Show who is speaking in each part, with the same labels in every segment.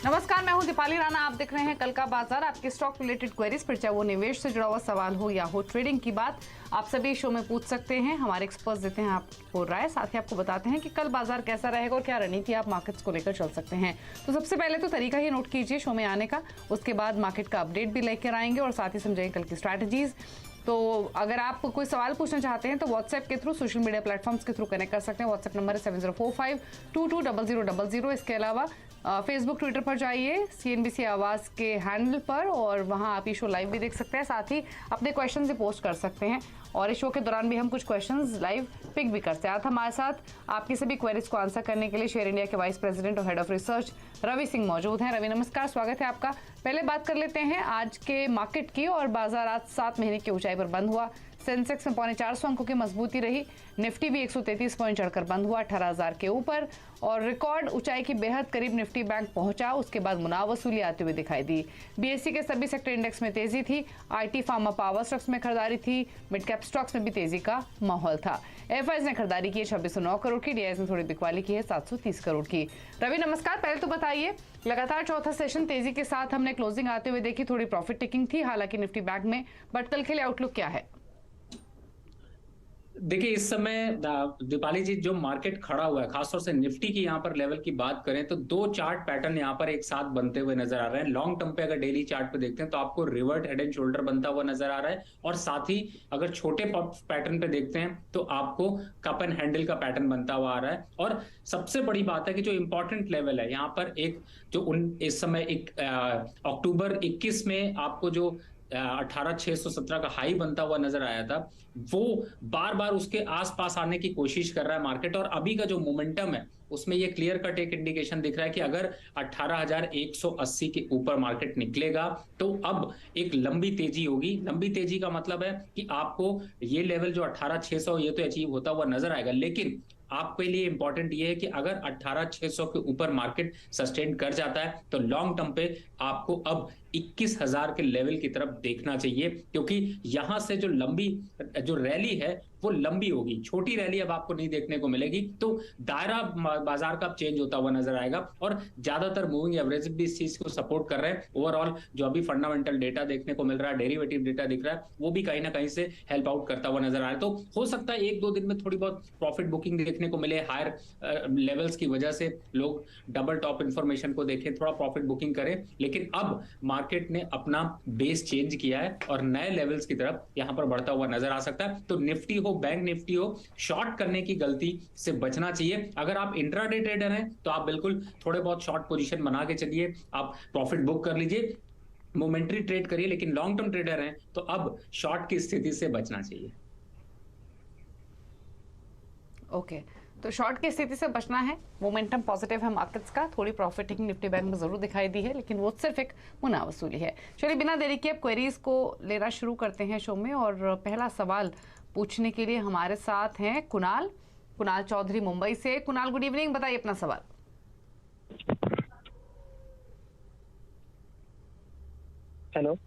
Speaker 1: नमस्कार, मैं हूं दीपाली राणा। आप देख रहे हैं कल का बाजार। आपके स्टॉक रिलेटेड क्वेरीज, फिर चाहे वो निवेश से जुड़ा हुआ सवाल हो या हो ट्रेडिंग की बात, आप सभी शो में पूछ सकते हैं। हमारे एक्सपर्ट्स देते हैं आपको राय, साथ ही आपको बताते हैं कि कल बाजार कैसा रहेगा और क्या रणनीति आप मार्केट्स को लेकर चल सकते हैं। तो सबसे पहले तो तरीका ही नोट कीजिए शो में आने का, उसके बाद मार्केट का अपडेट भी लेकर आएंगे और साथ ही समझेंगे कल की स्ट्रैटेजीज। तो अगर आप कोई सवाल पूछना चाहते हैं तो व्हाट्सएप के थ्रू, सोशल मीडिया प्लेटफॉर्म्स के थ्रू कनेक्ट कर सकते हैं। व्हाट्सएप नंबर है 7045220000। इसके अलावा फेसबुक ट्विटर पर जाइए CNBC आवाज़ के हैंडल पर और वहां आप ये शो लाइव भी देख सकते हैं। साथ ही अपने क्वेश्चन भी पोस्ट कर सकते हैं और इस शो के दौरान भी हम कुछ क्वेश्चंस लाइव पिक भी करते हैं। हमारे साथ आपकी सभी क्वेरीज को आंसर करने के लिए शेयर इंडिया के वाइस प्रेसिडेंट और head of research Ravi Singh मौजूद हैं। रवि नमस्कार, स्वागत है आपका। पहले बात कर लेते हैं आज के मार्केट की। और बाजार आज 7 महीने की ऊंचाई पर बंद हुआ। सेंसेक्स में 425 अंकों की मजबूती रही। निफ्टी भी 133 पॉइंट चढ़कर बंद हुआ 18,000 के ऊपर और रिकॉर्ड ऊंचाई के बेहद करीब निफ्टी बैंक पहुंचा। उसके बाद मुनाफ वसूली आते हुए दिखाई दी। BSE के सभी सेक्टर इंडेक्स में तेजी थी। IT, फार्मा, पावर स्टॉक्स में खरीदारी थी। मिड कैप स्टॉक्स में भी तेजी का माहौल था। FIs ने खरीदारी की है 2609 करोड़ की। DIs ने थोड़ी बिकवाली की है 730 करोड़ की। रवि नमस्कार, पहले तो बताइए, लगातार चौथा सेशन तेजी के साथ हमने क्लोजिंग आते हुए देखी। थोड़ी प्रॉफिट टेकिंग थी हालांकि निफ्टी बैंक में, बट कल के लिए आउटलुक क्या है?
Speaker 2: देखिए, इस समय दीपाली जी जो मार्केट खड़ा हुआ है, खासतौर से निफ्टी की यहाँ पर लेवल की बात करें तो दो चार्ट पैटर्न यहाँ पर एक साथ बनते हुए नजर आ रहे हैं। लॉन्ग टर्म पे अगर डेली चार्ट पे देखते हैं तो आपको रिवर्ट हेड एंड शोल्डर बनता हुआ नजर आ रहा है और साथ ही अगर छोटे पैटर्न पे देखते हैं तो आपको कप एंड हैंडल का पैटर्न बनता हुआ आ रहा है। और सबसे बड़ी बात है कि जो इंपॉर्टेंट लेवल है यहाँ पर एक जो इस समय अक्टूबर 21 में आपको जो 18,617 का हाई बनता हुआ नजर आया था, वो बार बार उसके आसपास आने की कोशिश कर रहा है मार्केट। और अभी का जो मोमेंटम है उसमें ये क्लियर कट एक इंडिकेशन दिख रहा है कि अगर 18,180 के ऊपर मार्केट निकलेगा तो अब एक लंबी तेजी होगी। लंबी तेजी का मतलब है कि आपको ये लेवल जो 18,600 ये तो अचीव होता हुआ नजर आएगा, लेकिन आपके लिए इंपॉर्टेंट ये है कि अगर 18,600 के ऊपर मार्केट सस्टेन कर जाता है तो लॉन्ग टर्म पे आपको अब 21,000 के लेवल की तरफ देखना चाहिए, क्योंकि यहां से जो लंबी जो रैली है वो लंबी होगी, छोटी रैली अब आपको नहीं देखने को मिलेगी। तो दायरा बाजार का चेंज होता हुआ नजर आएगा और ज्यादातर मूविंग एवरेज भी इस चीज को सपोर्ट कर रहे हैं। ओवरऑल जो अभी फंडामेंटल डेटा देखने को मिल रहा है, डेरिवेटिव डेटा दिख रहा है, वो भी कहीं ना कहीं से हेल्प आउट करता हुआ नजर आ रहा है। तो हो सकता है 1-2 दिन में थोड़ी बहुत प्रॉफिट बुकिंग देखने को मिले, हायर लेवल्स की वजह से लोग डबल टॉप इंफॉर्मेशन को देखें, थोड़ा प्रॉफिट बुकिंग करें। लेकिन अब मार्केट ने अपना बेस चेंज किया है और नए लेवल्स की तरफ यहां पर बढ़ता हुआ नजर आ सकता है। तो निफ्टी हो, बैंक निफ्टी हो, शॉर्ट करने की गलती से बचना चाहिए। अगर आप इंट्राडे ट्रेडर हैं तो आप बिल्कुल थोड़े बहुत शॉर्ट पोजीशन बना के चलिए, आप प्रॉफिट बुक कर लीजिए, मोमेंटरी ट्रेड करिए। लेकिन लॉन्ग टर्म ट्रेडर हैं तो अब शॉर्ट की स्थिति से बचना चाहिए।
Speaker 1: ओके, तो शॉर्ट की स्थिति से बचना है। मोमेंटम पॉजिटिव है मार्केट्स का। थोड़ी प्रॉफिट टेकिंग निफ्टी बैंक में जरूर दिखाई दी है, लेकिन वो सिर्फ एक मुनाफ वसूली है। चलिए बिना देरी के अब क्वेरीज को लेना शुरू करते हैं शो में। और पहला सवाल पूछने के लिए हमारे साथ हैं कुणाल चौधरी मुंबई से। कुणाल, गुड इवनिंग, बताइए अपना सवाल।
Speaker 3: हेलो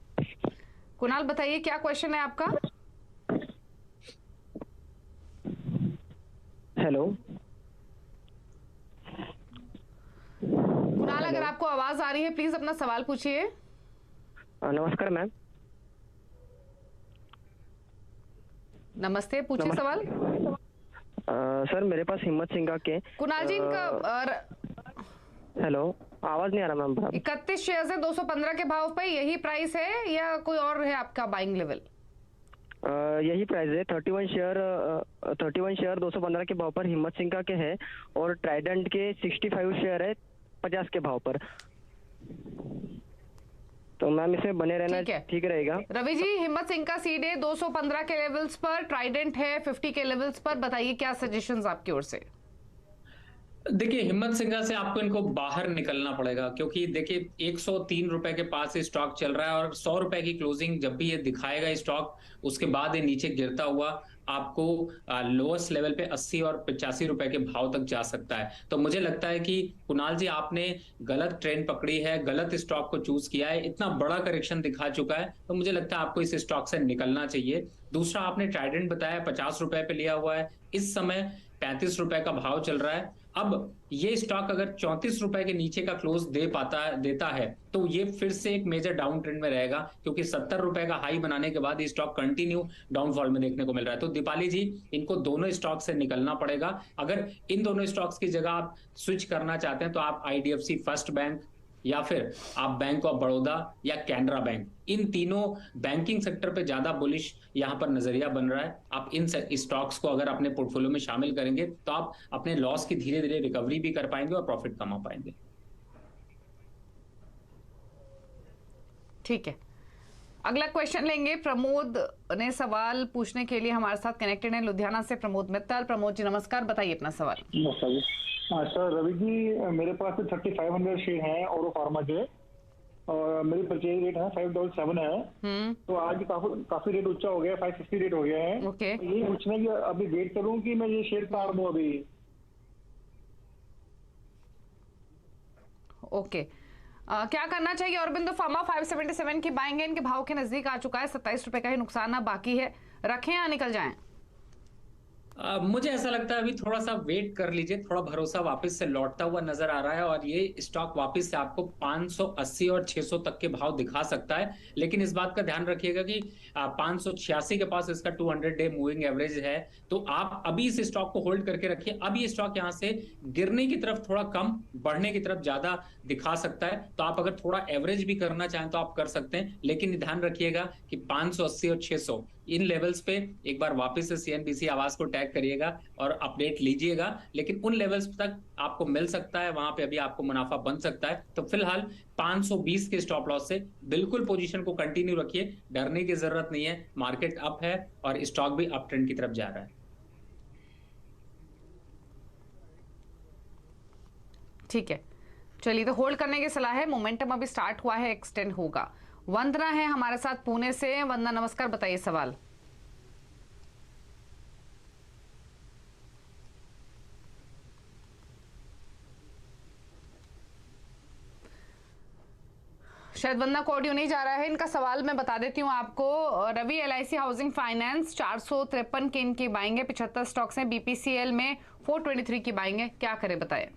Speaker 1: कुणाल, बताइए क्या क्वेश्चन है आपका?
Speaker 3: हेलो
Speaker 1: कुणाल, अगर आपको आवाज आ रही है प्लीज अपना सवाल पूछिए।
Speaker 3: नमस्कार मैम।
Speaker 1: नमस्ते, पूछिए सवाल।
Speaker 3: सर मेरे पास हिम्मत सिंह के
Speaker 1: कुणाल जी, इनका
Speaker 3: हेलो, आवाज नहीं आ रहा मैम।
Speaker 1: 31 शेयर है 215 के भाव पे, यही प्राइस है या कोई और है आपका बाइंग लेवल?
Speaker 3: यही प्राइस है। 31 शेयर 215 के भाव पर हिम्मत सिंह के है और ट्राइडेंट के 65 शेयर है 50 के भाव पर। तो मैम इसमें बने रहना ठीक रहेगा?
Speaker 1: रवि जी, हिम्मत सिंह का सीड है 215 के लेवल्स पर, ट्राइडेंट है 50 के लेवल्स पर। बताइए क्या सजेशंस आपकी ओर से?
Speaker 2: देखिए, हिम्मत सिंह से आपको इनको बाहर निकलना पड़ेगा, क्योंकि देखिए 103 रुपए के पास ये स्टॉक चल रहा है और 100 रुपए की क्लोजिंग जब भी ये दिखाएगा स्टॉक, उसके बाद ये नीचे गिरता हुआ आपको लोएस्ट लेवल पे 80 और 85 रुपए के भाव तक जा सकता है। तो मुझे लगता है कि कुणाल जी आपने गलत ट्रेंड पकड़ी है, गलत स्टॉक को चूज किया है। इतना बड़ा करेक्शन दिखा चुका है तो मुझे लगता है आपको इस स्टॉक से निकलना चाहिए। दूसरा, आपने ट्राइडेंट बताया 50 रुपए पे लिया हुआ है। इस समय 35 रुपए का भाव चल रहा है। अब ये स्टॉक अगर 34 रुपए के नीचे का क्लोज देता है तो ये फिर से एक मेजर डाउन ट्रेंड में रहेगा, क्योंकि 70 रुपए का हाई बनाने के बाद ये स्टॉक कंटिन्यू डाउनफॉल में देखने को मिल रहा है। तो दीपाली जी, इनको दोनों स्टॉक से निकलना पड़ेगा। अगर इन दोनों स्टॉक्स की जगह आप स्विच करना चाहते हैं तो आप आईडीएफसी फर्स्ट बैंक या फिर आप बैंक ऑफ बड़ौदा या कैनरा बैंक, इन तीनों बैंकिंग सेक्टर पे ज्यादा बुलिश यहां पर नजरिया बन रहा है। आप इन स्टॉक्स को अगर अपने पोर्टफोलियो में शामिल करेंगे तो आप अपने लॉस की धीरे धीरे रिकवरी भी कर पाएंगे और प्रॉफिट कमा पाएंगे।
Speaker 1: ठीक है, अगला क्वेश्चन लेंगे। प्रमोद ने सवाल पूछने के लिए हमारे साथ कनेक्टेड है लुधियाना से प्रमोद मित्तल। प्रमोद जी नमस्कार, बताइए अपना सवाल।
Speaker 4: नमस्कार जी। सर रवि जी, मेरे पास 3500 शेयर हैं और फार्मा के, और मेरी परचेज रेट है $5.7 है। तो आज काफी रेट ऊंचा हो गया, 550 रेट हो गया है।
Speaker 1: ओके,
Speaker 4: तो यही पूछना है कि अभी वेट करूं कि मैं ये शेयर काट दूं अभी?
Speaker 1: ओके, क्या करना चाहिए? अरबिंदो फार्मा 577 की बाइंग है, इनके भाव के नजदीक आ चुका है, 27 रुपए का ही नुकसान अब बाकी है, रखें या निकल जाएं?
Speaker 2: मुझे ऐसा लगता है अभी थोड़ा सा वेट कर लीजिए, थोड़ा भरोसा वापस से लौटता हुआ नजर आ रहा है और ये स्टॉक वापस से आपको 580 और 600 तक के भाव दिखा सकता है। लेकिन इस बात का ध्यान रखिएगा कि 586 के पास इसका 200 डे मूविंग एवरेज है, तो आप अभी इस स्टॉक को होल्ड करके रखिए। अब ये स्टॉक यहाँ से गिरने की तरफ थोड़ा कम, बढ़ने की तरफ ज्यादा दिखा सकता है, तो आप अगर थोड़ा एवरेज भी करना चाहें तो आप कर सकते हैं। लेकिन ध्यान रखिएगा कि 580 और 600 इन लेवल्स पे एक बार वापस से सीएनबीसी आवाज को टैग करिएगा और अपडेट लीजिएगा। लेकिन उन लेवल्स तक आपको मिल सकता है, वहां पे अभी आपको मुनाफा बन सकता है। तो फिलहाल 520 के स्टॉप लॉस से बिल्कुल पोजीशन को कंटिन्यू रखिए, डरने की जरूरत नहीं है। मार्केट अप है और स्टॉक भी अप ट्रेंड की तरफ जा रहा है।
Speaker 1: ठीक है, चलिए, तो होल्ड करने की सलाह है। मोमेंटम अभी स्टार्ट हुआ है, एक्सटेंड होगा। वंदना है हमारे साथ पुणे से। वंदना नमस्कार, बताइए सवाल। शायद वंदना को ऑडियो नहीं जा रहा है। इनका सवाल मैं बता देती हूँ आपको। रवि, एलआईसी हाउसिंग फाइनेंस 453 के इनकी बाइंग है, 75 स्टॉक्स हैं। बीपीसीएल में 423 की बाइंग है, क्या करे बताए?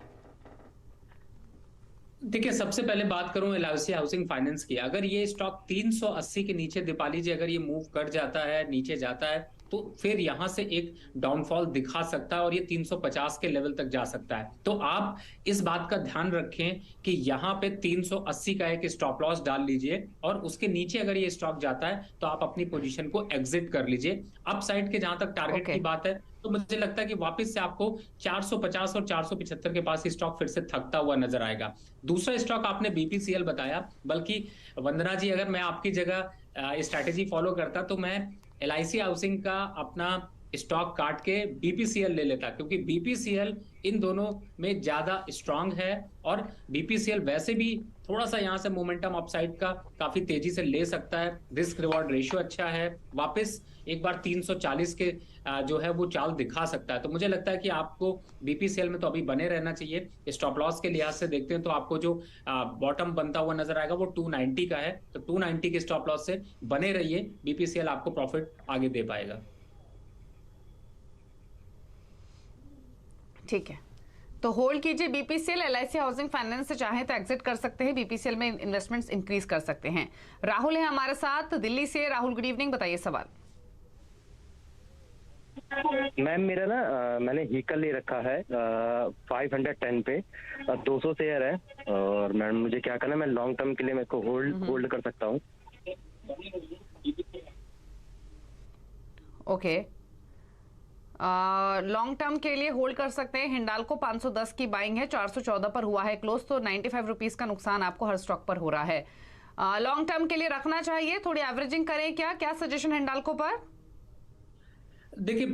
Speaker 2: देखिए, सबसे पहले बात करूं एलआईसी हाउसिंग फाइनेंस की। अगर ये स्टॉक 380 के नीचे दीपाली जी अगर ये मूव कर जाता है, नीचे जाता है, तो फिर यहां से एक डाउनफॉल दिखा सकता है और ये 350 के लेवल तक जा सकता है। तो आप इस बात का ध्यान रखें कि यहां पे 380 का एक स्टॉप लॉस डाल लीजिए और उसके नीचे अगर ये स्टॉक जाता है तो आप अपनी पोजीशन को एग्जिट कर लीजिए। अप साइड के जहां तक टारगेट की बात है तो मुझे लगता है कि वापस से आपको 450 और 475 के पास स्टॉक फिर से थकता हुआ नजर आएगा। दूसरा स्टॉक आपने बीपीसीएल बताया, बल्कि वंदना जी अगर मैं आपकी जगह स्ट्रैटेजी फॉलो करता तो मैं एलआईसी हाउसिंग का अपना स्टॉक काट के बीपीसीएल ले लेता, क्योंकि बीपीसीएल इन दोनों में ज्यादा स्ट्रांग है और बीपीसीएल वैसे भी थोड़ा सा यहां से मोमेंटम अपसाइड का काफी तेजी से ले सकता है। रिस्क रिवॉर्ड रेशियो अच्छा है, वापस एक बार 340 के जो है वो चाल दिखा सकता है। तो मुझे लगता है कि आपको बीपीसीएल में तो अभी बने रहना चाहिए। स्टॉप लॉस के लिहाज से देखते हैं तो आपको जो बॉटम बनता हुआ नजर आएगा वो 290 का है, तो 290 के स्टॉप लॉस से बने रहिए। बीपीसीएल आपको प्रॉफिट आगे दे पाएगा।
Speaker 1: ठीक है, तो होल्ड कीजिए बीपीसीएल। एलआईसी हाउसिंग फाइनेंस से चाहे तो एग्जिट कर सकते हैं, बीपीसीएल में इन्वेस्टमेंट्स इंक्रीज कर सकते हैं। राहुल है हमारे साथ दिल्ली से। राहुल, गुड इवनिंग, बताइए सवाल।
Speaker 3: मैम मेरा ना मैंने हीकल ले रखा है 510 पे, 200 शेयर है, और मैम मुझे क्या करना है, मैं लॉन्ग टर्म के लिए मेरे को होल्ड कर सकता हूँ?
Speaker 1: ओके, लॉन्ग टर्म के लिए होल्ड कर सकते हैं। हिंडाल्को 510 की बाइंग है, 414 पर हुआ है क्लोज, तो 95 रुपीज का नुकसान आपको हर स्टॉक पर हो रहा है। लॉन्ग टर्म के लिए रखना चाहिए, थोड़ी एवरेजिंग करें क्या सजेशन हिंडाल्को पर?
Speaker 2: देखिए,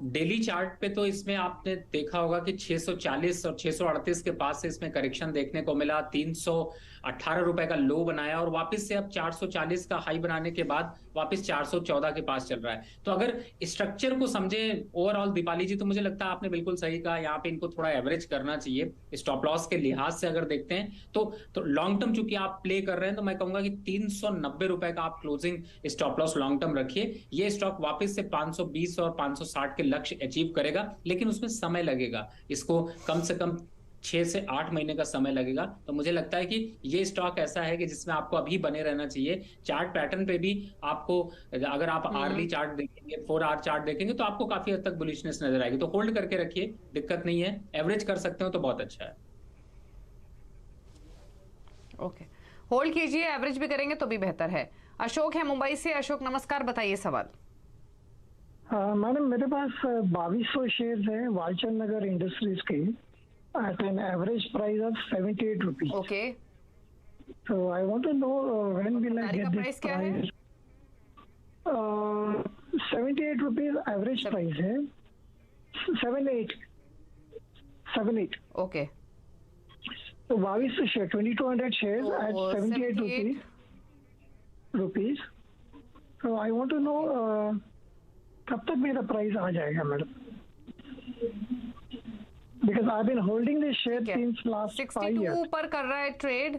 Speaker 2: डेली चार्ट पे तो इसमें आपने देखा होगा कि 640 और 638 के पास से इसमें करेक्शन देखने को मिला, 318 रुपए का लो बनाया और वापस से अब 440 का हाई बनाने के बाद वापस 414 के पास चल रहा है। तो अगर स्ट्रक्चर को समझे ओवरऑल दीपाली जी, तो मुझे लगता है आपने बिल्कुल सही कहा, यहाँ पे इनको थोड़ा एवरेज करना चाहिए। स्टॉप लॉस के लिहाज से अगर देखते हैं तो लॉन्ग टर्म चूंकि आप प्ले कर रहे हैं, तो मैं कहूंगा कि 390 रुपए का आप closing stop loss long term रखिए। ये स्टॉक वापस से 520 और 560 के लक्ष्य अचीव करेगा, लेकिन उसमें समय लगेगा, इसको कम से कम 6 से 8 महीने का समय लगेगा। तो मुझे लगता है कि ये स्टॉक ऐसा है कि जिसमें आपको अभी बने रहना चाहिए। चार्ट पैटर्न पे भी आपको, अगर आप आर्ली चार्ट देखेंगे, 4 आवर चार्ट देखेंगे, तो आपको काफी हद तक बुलिशनेस नजर आएगी। तो होल्ड करके रखिए, दिक्कत नहीं है। एवरेज कर सकते हो तो बहुत अच्छा है।
Speaker 1: ओके, होल्ड कीजिए, एवरेज भी करेंगे तो भी बेहतर है। अशोक है मुंबई से। अशोक नमस्कार, बताइए सवाल।
Speaker 5: मैडम मेरे पास 2200 शेयर है वालचंद नगर इंडस्ट्रीज के at an average price of 78 rupees.
Speaker 1: Okay,
Speaker 5: So I want to know when will I
Speaker 1: तारीख
Speaker 5: get
Speaker 1: का
Speaker 5: this
Speaker 1: प्राइस क्या है?
Speaker 5: price? 78 rupees average price है. 78.
Speaker 1: ओके,
Speaker 5: तो 2200 शेयर 2200 shares
Speaker 1: तो
Speaker 5: at 78 rupees. So I want to know कब तक मेरा प्राइस आ जाएगा madam? Because I've been holding this share since last 5
Speaker 1: 62
Speaker 5: years.
Speaker 1: ऊपर कर रहा है ट्रेड,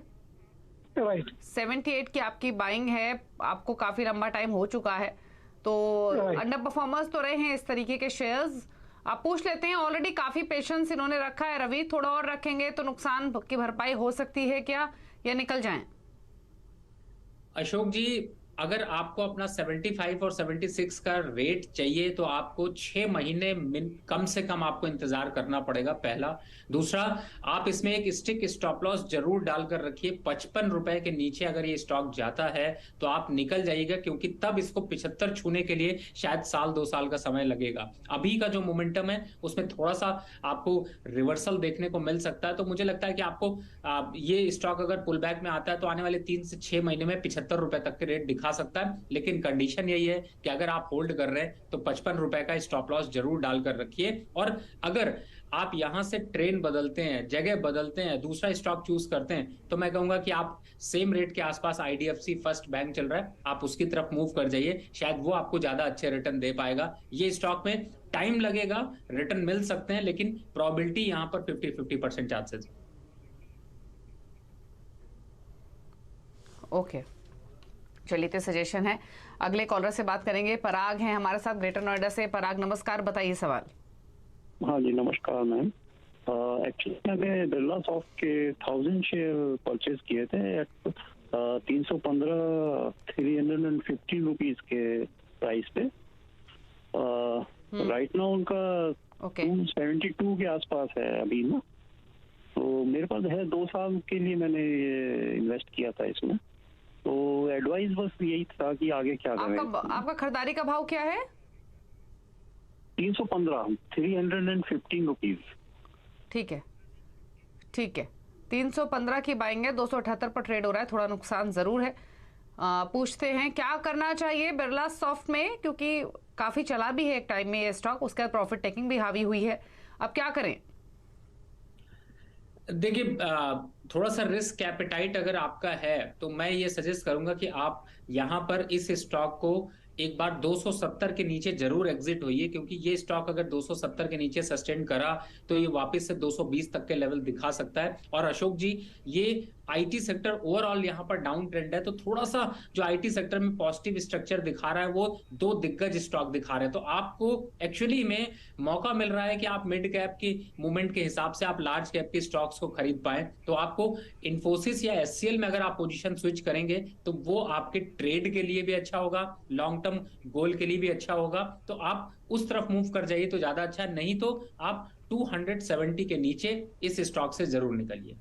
Speaker 5: Right.
Speaker 1: 78 की आपकी बाइंग है, आपको काफी लंबा टाइम हो चुका है, तो
Speaker 5: Right.
Speaker 1: अंडर परफॉर्मर्स तो रहे हैं इस तरीके के शेयर्स। आप पूछ लेते हैं, ऑलरेडी काफी पेशेंस इन्होंने रखा है। रवि, थोड़ा और रखेंगे तो नुकसान की भरपाई हो सकती है क्या, या निकल जाएं?
Speaker 2: अशोक जी, अगर आपको अपना 75 और 76 का रेट चाहिए, तो आपको 6 महीने कम से कम आपको इंतजार करना पड़ेगा, पहला। दूसरा, आप इसमें एक स्टिक स्टॉप लॉस जरूर डालकर रखिए। 55 रुपए के नीचे अगर ये स्टॉक जाता है तो आप निकल जाइएगा, क्योंकि तब इसको 75 छूने के लिए शायद 1-2 साल का समय लगेगा। अभी का जो मोमेंटम है उसमें थोड़ा सा आपको रिवर्सल देखने को मिल सकता है। तो मुझे लगता है कि आपको ये स्टॉक अगर पुल बैक में आता है तो आने वाले 3 से 6 महीने में 75 रुपए तक के रेट दिखा सकता है। लेकिन कंडीशन यही है कि अगर आप होल्ड कर रहे हैं तो 55 रुपए का स्टॉप लॉस जरूर डालकर रखिए। और अगर आप यहां से ट्रेन बदलते हैं, जगह बदलते हैं, दूसरा स्टॉक चूज करते हैं, तो मैं कहूंगा कि आप सेम रेट के आसपास IDFC फर्स्ट बैंक चल रहा है, आप उसकी तरफ मूव कर जाइए, शायद वो आपको ज्यादा अच्छे रिटर्न दे पाएगा। ये स्टॉक में टाइम लगेगा, रिटर्न मिल सकते हैं, लेकिन प्रोबेबिलिटी यहां पर 50-50% चांसेस।
Speaker 1: ओके, चलिए, तो सजेशन है। अगले कॉलर से बात करेंगे। पराग हैं हमारे साथ ग्रेटर नोएडा से। पराग नमस्कार, बताइए सवाल।
Speaker 6: हाँ जी नमस्कार मैम। एक्चुअली मैंने बिरला सॉफ्ट के 1000 शेयर परचेज किए थे एट 315 रुपीज के प्राइस पे। राइट नाउ उनका 272 के आसपास है अभी ना। तो मेरे पास है 2 साल के लिए मैंने इन्वेस्ट किया था इसमें। तो एडवाइस बस यही था कि आगे क्या करें।
Speaker 1: आपका खरीदारी का भाव क्या है?
Speaker 6: 315 रुपीज।
Speaker 1: ठीक है, ठीक है, 315 की बाइंग है, 278 पर ट्रेड हो रहा है, थोड़ा नुकसान जरूर है। पूछते हैं क्या करना चाहिए बिरला सॉफ्ट में, क्योंकि काफी चला भी है एक टाइम में ये स्टॉक, उसके बाद प्रॉफिट टेकिंग भी हावी हुई है, अब क्या करें?
Speaker 2: देखिए, थोड़ा सा रिस्क एपेटाइट अगर आपका है तो मैं ये सजेस्ट करूंगा कि आप यहां पर इस स्टॉक को एक बार 270 के नीचे जरूर एग्जिट होइए, क्योंकि ये स्टॉक अगर 270 के नीचे सस्टेन करा तो ये वापस से 220 तक के लेवल दिखा सकता है। और अशोक जी, ये आईटी सेक्टर ओवरऑल यहाँ पर डाउन ट्रेंड है, तो थोड़ा सा जो आईटी सेक्टर में पॉजिटिव स्ट्रक्चर दिखा रहा है वो 2 दिग्गज स्टॉक दिखा रहे हैं। तो आपको एक्चुअली में मौका मिल रहा है कि आप मिड कैप की मूवमेंट के हिसाब से आप लार्ज कैप के स्टॉक्स को खरीद पाए। तो आपको इन्फोसिस या SCL में अगर आप पोजीशन स्विच करेंगे तो वो आपके ट्रेड के लिए भी अच्छा होगा, लॉन्ग टर्म गोल के लिए भी अच्छा होगा। तो आप उस तरफ मूव कर जाइए तो ज्यादा अच्छा, नहीं तो आप 270 के नीचे इस स्टॉक से जरूर निकलिए।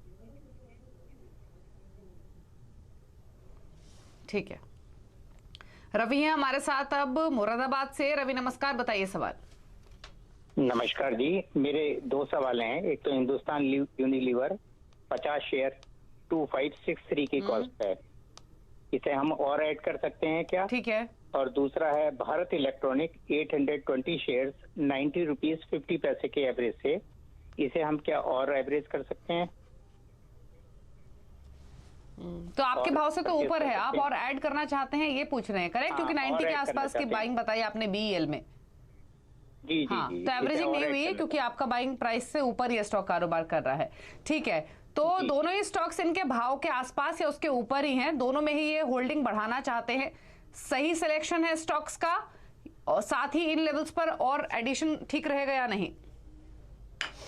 Speaker 1: ठीक है, रवि है हमारे साथ अब मुरादाबाद से। रवि नमस्कार, बताइए सवाल।
Speaker 7: नमस्कार जी, मेरे 2 सवाल हैं। एक तो हिंदुस्तान यूनिलीवर 50 शेयर 2563 की कॉस्ट है, इसे हम और ऐड कर सकते हैं क्या?
Speaker 1: ठीक है।
Speaker 7: और दूसरा है भारत इलेक्ट्रॉनिक 820 शेयर्स 90 रुपीज 50 पैसे के एवरेज से, इसे हम क्या और एवरेज कर सकते हैं?
Speaker 1: तो आपके भाव से तो
Speaker 7: परचेज
Speaker 1: ऊपर
Speaker 7: कर
Speaker 1: है, आप
Speaker 7: सकते हैं।
Speaker 1: और ऐड करना चाहते हैं ये पूछ रहे हैं, करेक्ट? क्योंकि
Speaker 7: हाँ,
Speaker 1: 90
Speaker 7: और
Speaker 1: के
Speaker 7: ऐड करना
Speaker 1: आसपास की
Speaker 7: चाहते हैं।
Speaker 1: बाइंग बताई आपने बीईएल में।
Speaker 7: जी जी
Speaker 1: हाँ,
Speaker 7: जी,
Speaker 1: तो
Speaker 7: इसे
Speaker 1: एवरेजिंग
Speaker 7: और
Speaker 1: नहीं
Speaker 7: ऐड
Speaker 1: हुई है
Speaker 7: करना
Speaker 1: क्योंकि आपका बाइंग प्राइस से ऊपर ये स्टॉक कारोबार कर रहा है। ठीक है, तो
Speaker 7: जी।
Speaker 1: दोनों ही स्टॉक्स इनके भाव के आसपास या उसके ऊपर ही हैं, दोनों में ही ये होल्डिंग बढ़ाना चाहते हैं। सही सिलेक्शन है स्टॉक्स का, और साथ ही इन लेवल्स पर और एडिशन ठीक रहेगा या नहीं?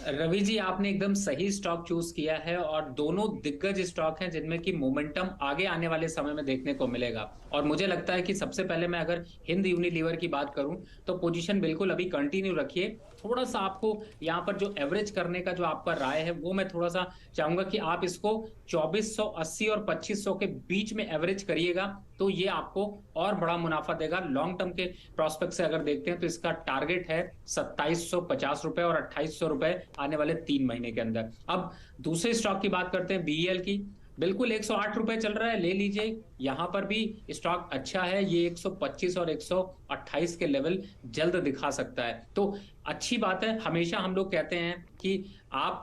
Speaker 2: रवि जी, आपने एकदम सही स्टॉक चूज किया है और दोनों दिग्गज स्टॉक हैं जिनमें कि मोमेंटम आगे आने वाले समय में देखने को मिलेगा। और मुझे लगता है कि सबसे पहले मैं अगर हिंद यूनिलीवर की बात करूं तो पोजीशन बिल्कुल अभी कंटिन्यू रखिए। थोड़ा सा आपको यहाँ पर जो एवरेज करने का जो आपका राय है वो मैं थोड़ा सा चाहूंगा कि आप इसको 2480 और 2500 के बीच में एवरेज करिएगा, तो ये आपको और बड़ा मुनाफा देगा। लॉन्ग टर्म के प्रोस्पेक्ट से अगर देखते हैं तो इसका टारगेट है 2750 रुपए और 2800 रुपए आने वाले 3 महीने के अंदर। अब दूसरे स्टॉक की बात करते हैं, बीईएल की। बिल्कुल 108 रुपए चल रहा है, ले लीजिए। यहां पर भी स्टॉक अच्छा है, ये 125 और 128 के लेवल जल्द दिखा सकता है, तो अच्छी बात है। हमेशा हम लोग कहते हैं कि आप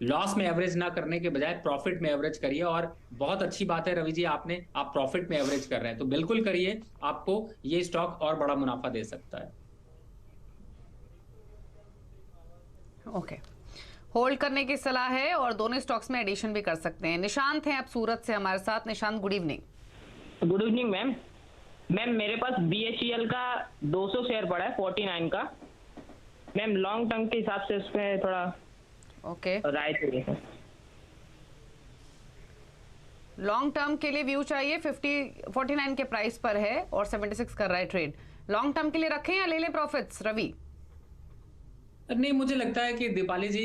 Speaker 2: लॉस में एवरेज ना करने के बजाय प्रॉफिट में एवरेज करिए, और बहुत अच्छी बात है रवि जी, आप प्रॉफिट में एवरेज कर रहे हैं, तो बिल्कुल करिए। आपको ये स्टॉक और बड़ा मुनाफा दे सकता है।
Speaker 1: ओके, होल्ड करने की सलाह है और दोनों स्टॉक्स में एडिशन भी कर सकते हैं। निशांत हैं आप सूरत से हमारे साथ। Nishant, good evening.
Speaker 8: Good evening ma'am. Ma'am मेरे पास BHEL का 200 शेयर पड़ा है 49 का। मैम लॉन्ग टर्म के हिसाब से उसमें थोड़ा
Speaker 1: ओके,
Speaker 8: राय चाहिए।
Speaker 1: लॉन्ग टर्म के लिए व्यू चाहिए। 49 के प्राइस पर है और 76 कर रहा है ट्रेड। लॉन्ग टर्म के लिए रखें या ले लें प्रॉफिट्स, रवि?
Speaker 2: नहीं, मुझे लगता है कि दीपाली जी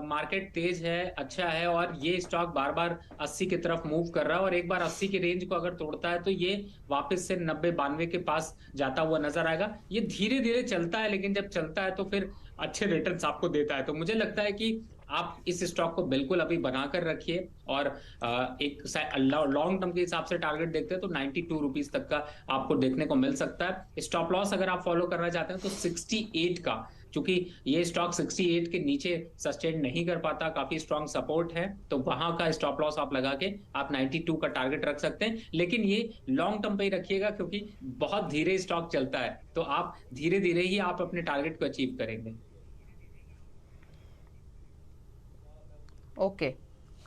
Speaker 2: मार्केट तेज है, अच्छा है, और ये स्टॉक बार बार 80 की तरफ मूव कर रहा है, और एक बार 80 की रेंज को अगर तोड़ता है तो ये वापस से 90-92 के पास जाता हुआ नजर आएगा। ये धीरे धीरे चलता है, लेकिन जब चलता है तो फिर अच्छे रिटर्न्स आपको देता है। तो मुझे लगता है कि आप इस स्टॉक को बिल्कुल अभी बनाकर रखिए, और एक लॉन्ग टर्म के हिसाब से टारगेट देखते हैं तो 92 रुपीज तक का आपको देखने को मिल सकता है। स्टॉप लॉस अगर आप फॉलो करना चाहते हैं तो 68 का, क्योंकि ये स्टॉक 68 के नीचे सस्टेन नहीं कर पाता, काफी स्ट्रॉन्ग सपोर्ट है, तो वहां का स्टॉप लॉस आप लगा के आप 92 का टारगेट रख सकते हैं। लेकिन ये लॉन्ग टर्म पे ही रखिएगा, क्योंकि बहुत धीरे स्टॉक चलता है, तो आप धीरे धीरे ही आप अपने टारगेट को अचीव करेंगे।
Speaker 1: ओके,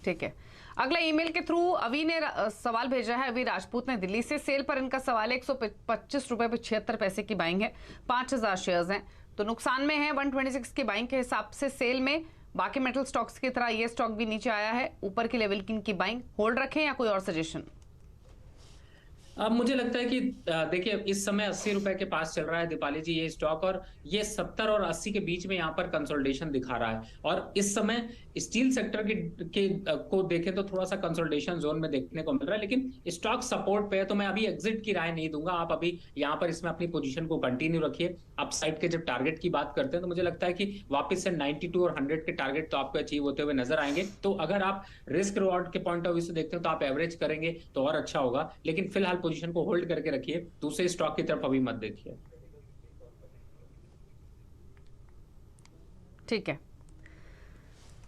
Speaker 1: ठीक है। अगला ईमेल के थ्रू अभी ने सवाल भेजा है। अभी राजपूत ने दिल्ली से। सेल पर इनका सवाल है, 125 रुपए 76 पैसे की बाइंग है, 5000 शेयर्स हैं, तो नुकसान में है। 126 की बाइंग के हिसाब से सेल में। बाकी मेटल स्टॉक्स की तरह ये स्टॉक भी नीचे आया है। ऊपर के लेवल की इनकी बाइंग, होल्ड रखें या कोई और सजेशन?
Speaker 2: अब मुझे लगता है कि देखिए, इस समय 80 रुपए के पास चल रहा है दीपाली जी ये स्टॉक, और ये 70 और 80 के बीच में यहाँ पर कंसोलिडेशन दिखा रहा है। और इस समय स्टील सेक्टर को देखें तो थोड़ा सा कंसोलिडेशन जोन में देखने को मिल रहा है, लेकिन स्टॉक सपोर्ट पे है, तो मैं अभी एग्जिट की राय नहीं दूंगा। आप अभी यहाँ पर इसमें अपनी पोजीशन को कंटिन्यू रखिए। अपसाइड के जब टारगेट की बात करते हैं तो मुझे लगता है कि वापस से 92 और 100 के टारगेट तो आपको अचीव होते हुए नजर आएंगे। तो अगर आप रिस्क रिवॉर्ड के पॉइंट ऑफ व्यू से देखते हैं तो आप एवरेज करेंगे तो और अच्छा होगा, लेकिन फिलहाल पोजीशन को होल्ड करके रखिए। दूसरे स्टॉक की तरफ अभी मत देखिए।
Speaker 1: ठीक है,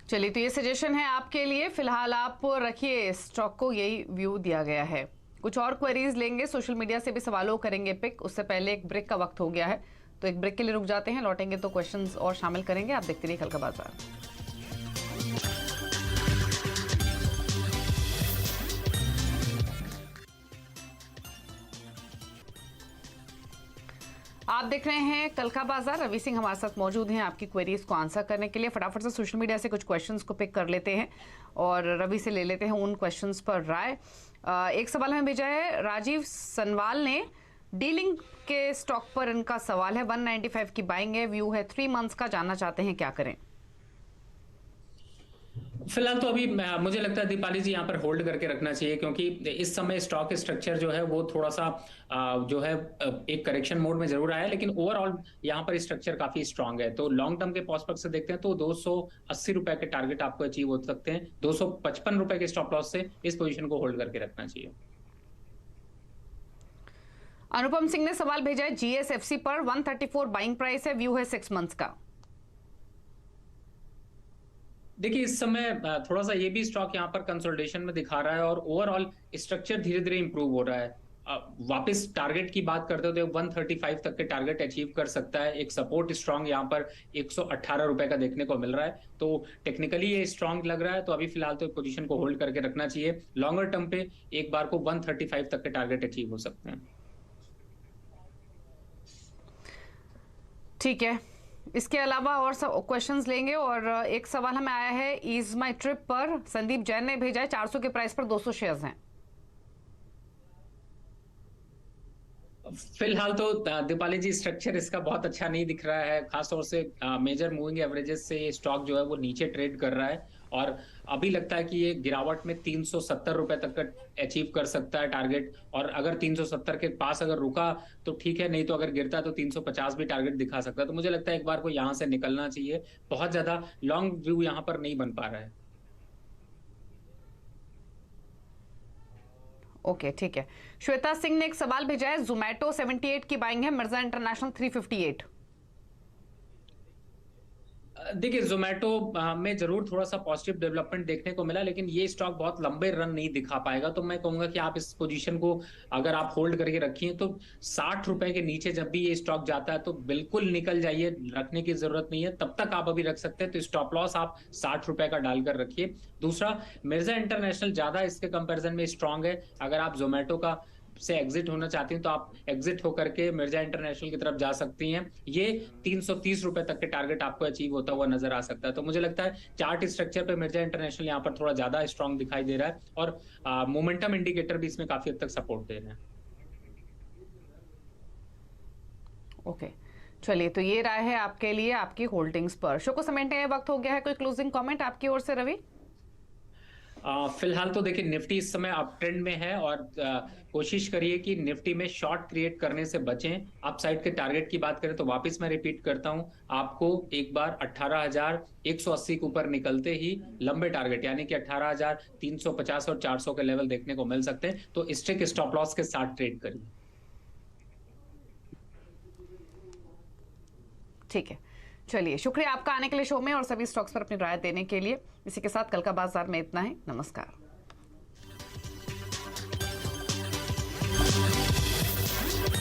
Speaker 1: चलिए, तो ये सजेशन है आपके लिए। फिलहाल आप रखिए स्टॉक को, यही व्यू दिया गया है। कुछ और क्वेरीज लेंगे, सोशल मीडिया से भी सवालों करेंगे पिक। उससे पहले एक ब्रेक का वक्त हो गया है, तो एक ब्रेक के लिए रुक जाते हैं। लौटेंगे तो क्वेश्चंस और शामिल करेंगे। आप देखते रहिए कल का बाजार। आप देख रहे हैं कल का बाजार। रवि सिंह हमारे साथ मौजूद हैं आपकी क्वेरीज को आंसर करने के लिए। फटाफट से सोशल मीडिया से कुछ क्वेश्चंस को पिक कर लेते हैं और रवि से ले लेते हैं उन क्वेश्चंस पर राय। एक सवाल हमें भेजा है राजीव सनवाल ने। डीलिंग के स्टॉक पर इनका सवाल है। 195 की बाइंग है, व्यू है 3 मंथ्स का, जानना चाहते हैं क्या करें?
Speaker 2: फिलहाल तो अभी मुझे लगता है दीपाली जी यहाँ पर होल्ड करके रखना चाहिए, क्योंकि इस समय स्टॉक स्ट्रक्चर जो है वो थोड़ा सा जो है एक करेक्शन मोड में जरूर आया है, लेकिन ओवरऑल यहाँ पर स्ट्रक्चर काफी स्ट्रांग है। तो लॉन्ग टर्म के प्रोस्पेक्ट से देखते हैं तो 280 रुपए के टारगेट आपको अचीव हो सकते हैं। 255 रुपए के स्टॉप लॉस से इस पोजीशन को होल्ड करके रखना चाहिए।
Speaker 1: अनुपम सिंह ने सवाल भेजा है GSFC पर। 134 बाइंग प्राइस है, व्यू है 6 मंथ्स का।
Speaker 2: देखिए इस समय थोड़ा सा ये भी स्टॉक यहाँ पर कंसोलिडेशन में दिखा रहा है और ओवरऑल स्ट्रक्चर धीरे धीरे इंप्रूव हो रहा है। वापस टारगेट की बात करते हो तो 135 तक के टारगेट अचीव कर सकता है। एक सपोर्ट स्ट्रांग यहाँ पर 118 रुपए का देखने को मिल रहा है, तो टेक्निकली ये स्ट्रांग लग रहा है। तो अभी फिलहाल तो पोजीशन को होल्ड करके रखना चाहिए। लॉन्गर टर्म पे एक बार को 135 तक के टारगेट अचीव हो सकते हैं।
Speaker 1: ठीक है, इसके अलावा और सब क्वेश्चंस लेंगे। और एक सवाल हमें आया है ईज माई ट्रिप पर, संदीप जैन ने भेजा है। 400 के प्राइस पर 200 शेयर्स हैं।
Speaker 2: फिलहाल तो दीपाली जी स्ट्रक्चर इसका बहुत अच्छा नहीं दिख रहा है, खासतौर से मेजर मूविंग एवरेजेस से स्टॉक जो है वो नीचे ट्रेड कर रहा है और अभी लगता है कि ये गिरावट में 370 रुपए तक का अचीव कर सकता है टारगेट। और अगर 370 के पास अगर रुका तो ठीक है, नहीं तो अगर गिरता है तो 350 भी टारगेट दिखा सकता है। तो मुझे लगता है एक बार को यहाँ से निकलना चाहिए। बहुत ज्यादा लॉन्ग व्यू यहाँ पर नहीं बन पा रहा है।
Speaker 1: ओके, ठीक है। श्वेता सिंह ने एक सवाल भेजा है, जोमैटो 78 की बाइंग है, मिर्जा इंटरनेशनल 358।
Speaker 2: देखिए जोमेटो में जरूर थोड़ा सा पॉजिटिव डेवलपमेंट देखने को मिला, लेकिन ये स्टॉक बहुत लंबे रन नहीं दिखा पाएगा। तो मैं कहूंगा कि आप इस पोजीशन को अगर आप होल्ड करके रखिए तो 60 रुपए के नीचे जब भी ये स्टॉक जाता है तो बिल्कुल निकल जाइए, रखने की जरूरत नहीं है। तब तक आप अभी रख सकते हैं। तो स्टॉप लॉस आप 60 रुपए का डालकर रखिए। दूसरा, मिर्जा इंटरनेशनल ज्यादा इसके कंपेरिजन में स्ट्रांग है। अगर आप जोमेटो का से एग्जिट होना चाहती हैं तो आप एग्जिट होकर के मिर्जा इंटरनेशनल की तरफ जा सकती हैं। ये 330 रुपए तक के टारगेट आपको अचीव होता हुआ नजर आ सकता है। तो मुझे लगता है चार्ट स्ट्रक्चर पे मिर्जा इंटरनेशनल यहाँ पर थोड़ा ज्यादा स्ट्रांग दिखाई दे रहा है और मोमेंटम इंडिकेटर भी इसमें काफी हद तक सपोर्ट दे रहे हैं।
Speaker 1: ओके, चलिए, तो ये राय है आपके लिए आपकी होल्डिंग्स पर। शो को समेटने का वक्त हो गया है। कोई क्लोजिंग कमेंट आपकी ओर से रवि?
Speaker 2: फिलहाल तो देखिए निफ्टी इस समय अप ट्रेंड में है और कोशिश करिए कि निफ्टी में शॉर्ट क्रिएट करने से बचें। अपसाइड के टारगेट की बात करें तो वापस मैं रिपीट करता हूं, आपको एक बार 18,180 के ऊपर निकलते ही लंबे टारगेट यानी कि 18,350 और 400 के लेवल देखने को मिल सकते हैं। तो स्ट्रिक्ट स्टॉप लॉस के साथ ट्रेड करिए।
Speaker 1: ठीक है, चलिए, शुक्रिया आपका आने के लिए शो में और सभी स्टॉक्स पर अपनी राय देने के लिए। इसी के साथ कल का बाजार में इतना ही। नमस्कार।